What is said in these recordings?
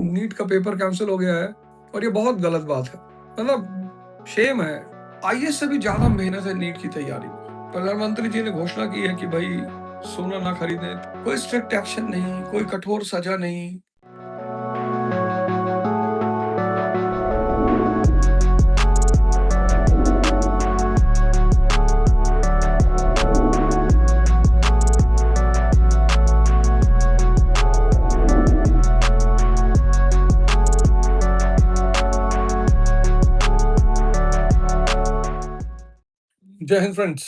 NEET का paper cancel हो गया है और ये बहुत गलत बात है। मतलब शेम है। आईएएस से भी ज्यादा मेहनत है नीट की तैयारी में। प्रधानमंत्री जी ने घोषणा की है कि भाई सोना ना खरीदें, कोई स्ट्रिक्ट एक्शन नहीं, कोई कठोर सजा नहीं। जय हिंद फ्रेंड्स।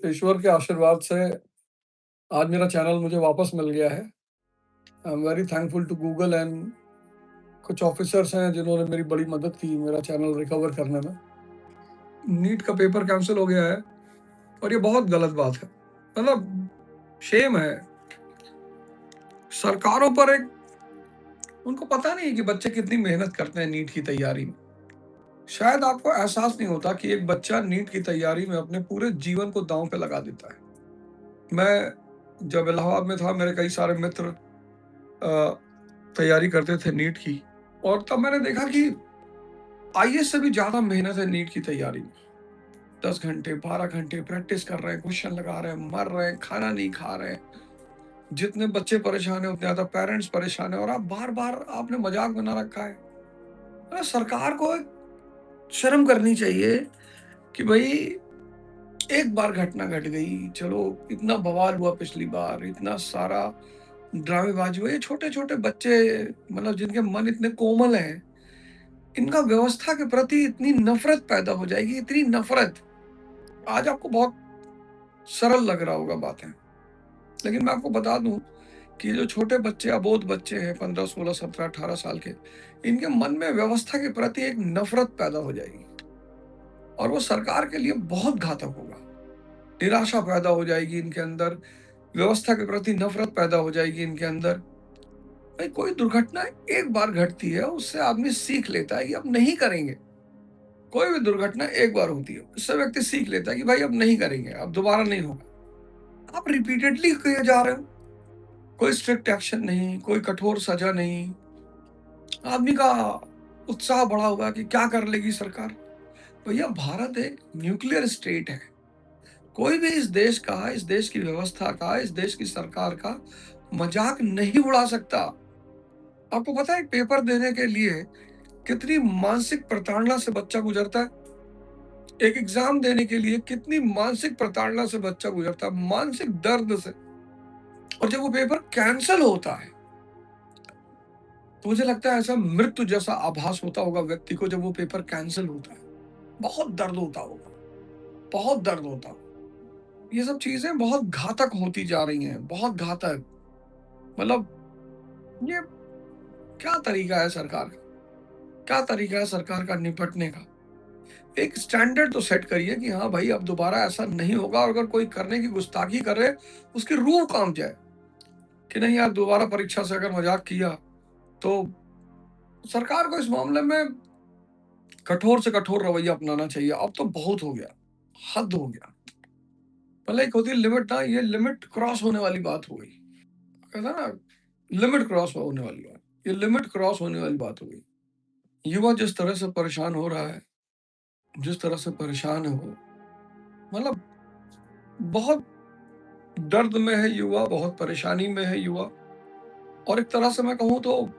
ईश्वर के आशीर्वाद से आज मेरा चैनल मुझे वापस मिल गया है। I am very thankful to Google and कुछ ऑफिसर्स हैं जिन्होंने मेरी बड़ी मदद की मेरा चैनल रिकवर करने में। नीट का पेपर कैंसिल हो गया है और ये बहुत गलत बात है। मतलब शेम है। सरकारों पर उनको पता नहीं है कि बच्चे कितनी मेहनत करते हैं नीट की तैयारी में। शायद आपको एहसास नहीं होता कि एक बच्चा नीट की तैयारी में अपने पूरे जीवन को दांव पे लगा देता है। मैं जब इलाहाबाद में था, मेरे कई सारे मित्र तैयारी करते थे नीट की, और तब मैंने देखा कि आईएएस से भी ज्यादा मेहनत है नीट की तैयारी में। 10 घंटे 12 घंटे प्रैक्टिस कर रहे हैं, क्वेश्चन लगा रहे हैं, मर रहे हैं, खाना नहीं खा रहे हैं। जितने बच्चे परेशान है उतने ज्यादा पेरेंट्स परेशान है, और आप बार बार आपने मजाक बना रखा है। सरकार को शर्म करनी चाहिए कि भाई एक बार घटना घट गई, चलो इतना बवाल हुआ पिछली बार, इतना सारा ड्रामेबाजी हुआ। ये छोटे छोटे बच्चे, मतलब जिनके मन इतने कोमल हैं, इनका व्यवस्था के प्रति इतनी नफरत पैदा हो जाएगी, इतनी नफरत। आज आपको बहुत सरल लग रहा होगा बातें, लेकिन मैं आपको बता दूं कि जो छोटे बच्चे, अबोध बच्चे हैं, 15 16 17 18 साल के, इनके मन में व्यवस्था के प्रति एक नफरत पैदा हो जाएगी और वो सरकार के लिए बहुत घातक होगा। निराशा पैदा हो जाएगी इनके अंदर, व्यवस्था के प्रति नफरत पैदा हो जाएगी इनके अंदर। भाई कोई दुर्घटना एक बार घटती है, उससे आदमी सीख लेता है कि अब नहीं करेंगे। कोई भी दुर्घटना एक बार होती है, उससे व्यक्ति सीख लेता है कि भाई अब नहीं करेंगे, अब दोबारा नहीं होगा। आप रिपीटेडली किए जा रहे हो, कोई स्ट्रिक्ट एक्शन नहीं, कोई कठोर सजा नहीं। आदमी का उत्साह बढ़ा हुआ है कि क्या कर लेगी सरकार। भैया भारत एक न्यूक्लियर स्टेट है। कोई भी इस देश का, इस देश की व्यवस्था का, इस देश की सरकार का मजाक नहीं उड़ा सकता। आपको पता है पेपर देने के लिए कितनी मानसिक प्रताड़ना से बच्चा गुजरता है। एक एग्जाम देने के लिए कितनी मानसिक प्रताड़ना से बच्चा गुजरता है, मानसिक दर्द से। और जब वो पेपर कैंसिल होता है तो मुझे लगता है ऐसा मृत्यु जैसा आभास होता होगा व्यक्ति को। जब वो पेपर कैंसिल होता है बहुत दर्द होता होगा, बहुत दर्द होता होगा। ये सब चीजें बहुत घातक होती जा रही हैं, बहुत घातक। मतलब ये क्या तरीका है सरकार का, क्या तरीका है सरकार का निपटने का। एक स्टैंडर्ड तो सेट करिए कि हाँ भाई अब दोबारा ऐसा नहीं होगा, और अगर कोई करने की गुस्ताखी करे उसकी रूह कांप जाए कि नहीं यार, दोबारा परीक्षा से अगर मजाक किया तो सरकार को इस मामले में कठोर से कठोर रवैया अपनाना चाहिए। अब तो बहुत हो गया, हद हो गया। पहले एक होती है लिमिट ना, ये लिमिट क्रॉस होने वाली बात हो गई। कहता ना लिमिट क्रॉस होने वाली बात, ये लिमिट क्रॉस होने वाली बात हो गई। युवा जिस तरह से परेशान हो रहा है, जिस तरह से परेशान है वो, मतलब बहुत दर्द में है युवा, बहुत परेशानी में है युवा। और एक तरह से मैं कहूं तो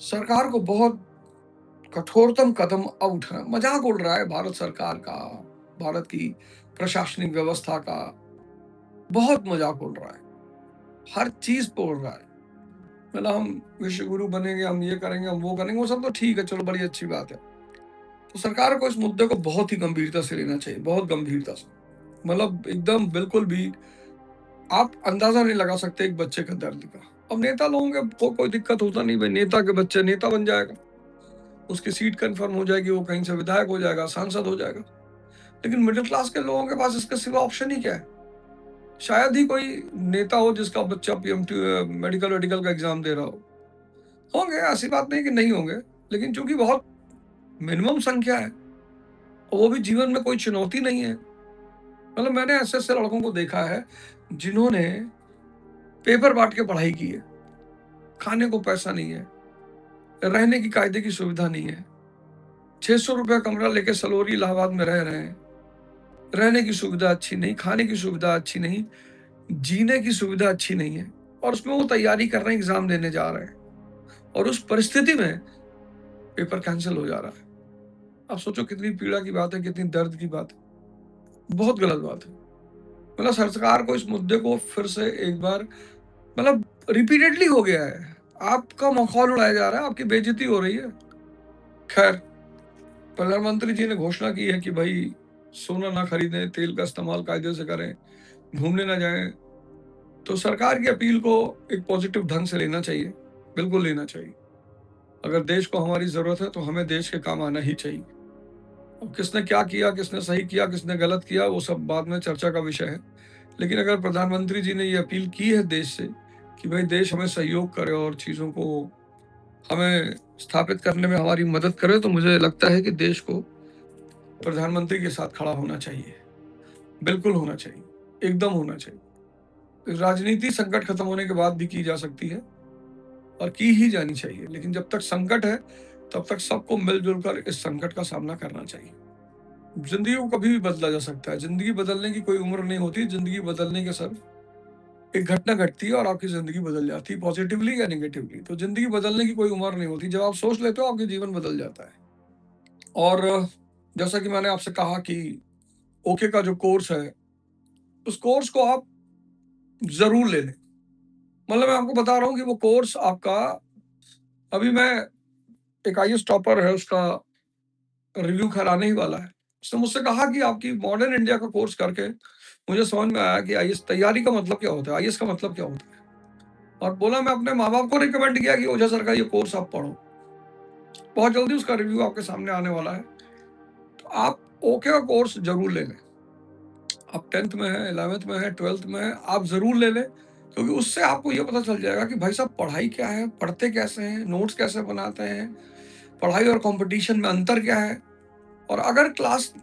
सरकार को बहुत कठोरतम कदम अब उठाना। मजाक उड़ रहा है भारत सरकार का, भारत की प्रशासनिक व्यवस्था का बहुत मजाक उड़ रहा है, हर चीज पे उड़ रहा है। मतलब हम विश्व गुरु बनेंगे, हम ये करेंगे, हम वो करेंगे, वो सब तो ठीक है, चलो बड़ी अच्छी बात है। तो सरकार को इस मुद्दे को बहुत ही गंभीरता से लेना चाहिए, बहुत गंभीरता से। मतलब एकदम बिल्कुल भी आप अंदाजा नहीं लगा सकते एक बच्चे का दर्द का। अब नेता लोगों को कोई दिक्कत होता नहीं, भाई नेता के बच्चे नेता बन जाएगा, उसकी सीट कंफर्म हो जाएगी, वो कहीं से विधायक हो जाएगा, सांसद हो जाएगा। लेकिन मिडिल क्लास के लोगों के पास इसके सिवा ऑप्शन ही क्या है। शायद ही कोई नेता हो जिसका बच्चा पीएमटी मेडिकल का एग्जाम दे रहा हो। होंगे, ऐसी बात नहीं कि नहीं होंगे, लेकिन चूंकि बहुत मिनिमम संख्या है और वो भी जीवन में कोई चुनौती नहीं है। मतलब मैंने ऐसे ऐसे लड़कों को देखा है जिन्होंने पेपर बांट के पढ़ाई की है, खाने को पैसा नहीं है, रहने की कायदे की सुविधा नहीं है, 600 रुपया कमरा लेके सलोरी इलाहाबाद में रह रहे हैं, रहने की सुविधा अच्छी नहीं, खाने की सुविधा अच्छी नहीं, जीने की सुविधा अच्छी नहीं है, और उसमें वो तैयारी कर रहे हैं, एग्जाम देने जा रहे हैं, और उस परिस्थिति में पेपर कैंसिल हो जा रहा है। आप सोचो कितनी पीड़ा की बात है, कितनी दर्द की बात है, बहुत गलत बात है। मतलब सरकार को इस मुद्दे को फिर से एक बार, मतलब रिपीटेडली हो गया है, आपका मखौल उड़ाया जा रहा है, आपकी बेइज्जती हो रही है। खैर, प्रधानमंत्री जी ने घोषणा की है कि भाई सोना ना खरीदें, तेल का इस्तेमाल कायदे से करें, घूमने ना जाएं, तो सरकार की अपील को एक पॉजिटिव ढंग से लेना चाहिए, बिल्कुल लेना चाहिए। अगर देश को हमारी जरूरत है तो हमें देश के काम आना ही चाहिए। अब किसने क्या किया, किसने सही किया, किसने गलत किया, वो सब बाद में चर्चा का विषय है। लेकिन अगर प्रधानमंत्री जी ने ये अपील की है देश से कि भाई देश हमें सहयोग करे और चीजों को हमें स्थापित करने में हमारी मदद करे, तो मुझे लगता है कि देश को प्रधानमंत्री के साथ खड़ा होना चाहिए, बिल्कुल होना चाहिए, एकदम होना चाहिए। राजनीति संकट खत्म होने के बाद भी की जा सकती है और की ही जानी चाहिए, लेकिन जब तक संकट है तब तक सबको मिलजुल कर इस संकट का सामना करना चाहिए। जिंदगी को कभी भी बदला जा सकता है, जिंदगी बदलने की कोई उम्र नहीं होती, जिंदगी बदलने के सिर्फ एक घटना घटती है और आपकी जिंदगी बदल जाती है, पॉजिटिवली या नेगेटिवली। तो जिंदगी बदलने की कोई उम्र नहीं होती, जब आप सोच लेते हो आपके जीवन बदल जाता है। और जैसा कि मैंने आपसे कहा कि ओके का जो कोर्स है, उस कोर्स को आप जरूर ले लें। मतलब मैं आपको बता रहा हूँ कि वो कोर्स आपका, अभी मैं, एक आईएएस टॉपर है, उसका रिव्यू कराने ही वाला है। उसने मुझसे कहा कि आपकी मॉडर्न इंडिया का कोर्स करके मुझे समझ में आया कि आईएएस तैयारी का मतलब क्या होता है, आईएएस का मतलब क्या होता है। और बोला, मैं अपने माँ बाप को रिकमेंड किया कि ओझा सर का ये कोर्स आप पढ़ो। बहुत जल्दी उसका रिव्यू आपके सामने आने वाला है, तो आप ओके का कोर्स जरूर ले लें। आप 10th में है, 11th में है, 12th में है, आप जरूर ले लें, क्योंकि उससे आपको ये पता चल जाएगा कि भाई साहब पढ़ाई क्या है, पढ़ते कैसे हैं, नोट्स कैसे बनाते हैं, पढ़ाई और कंपटीशन में अंतर क्या है। और अगर क्लास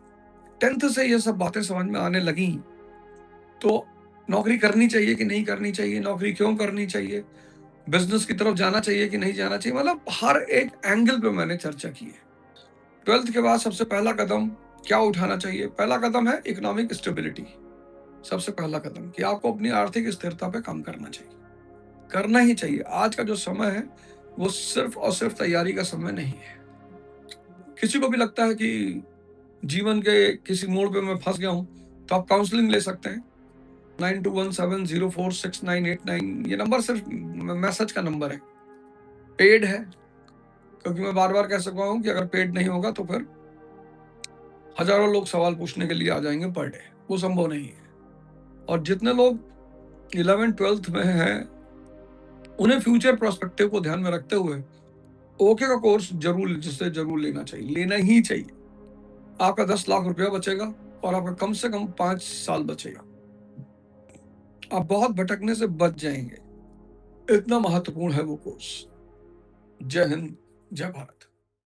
10th से ये सब बातें समझ में आने लगी तो नौकरी करनी चाहिए कि नहीं करनी चाहिए, नौकरी क्यों करनी चाहिए, बिजनेस की तरफ जाना चाहिए कि नहीं जाना चाहिए, मतलब हर एक एंगल पे मैंने चर्चा की है। 12th के बाद सबसे पहला कदम क्या उठाना चाहिए? पहला कदम है इकोनॉमिक स्टेबिलिटी। सबसे पहला कदम कि आपको अपनी आर्थिक स्थिरता पे काम करना चाहिए, करना ही चाहिए। आज का जो समय है वो सिर्फ और सिर्फ तैयारी का समय नहीं है। किसी को भी लगता है कि जीवन के किसी मोड़ पे मैं फंस गया हूं, तो आप काउंसलिंग ले सकते हैं। 9217046989, ये नंबर सिर्फ मैसेज का नंबर है, पेड है। क्योंकि मैं बार बार कह सकता हूँ कि अगर पेड नहीं होगा तो फिर हजारों लोग सवाल पूछने के लिए आ जाएंगे पर डे, वो संभव नहीं है। और जितने लोग 11th-12th में हैं, उन्हें फ्यूचर प्रोस्पेक्टिव को ध्यान में रखते हुए ओके का कोर्स जरूर लेना चाहिए, लेना ही चाहिए। आपका 10 लाख रुपया बचेगा और आपका कम से कम 5 साल बचेगा। आप बहुत भटकने से बच जाएंगे, इतना महत्वपूर्ण है वो कोर्स। जय हिंद, जय भारत।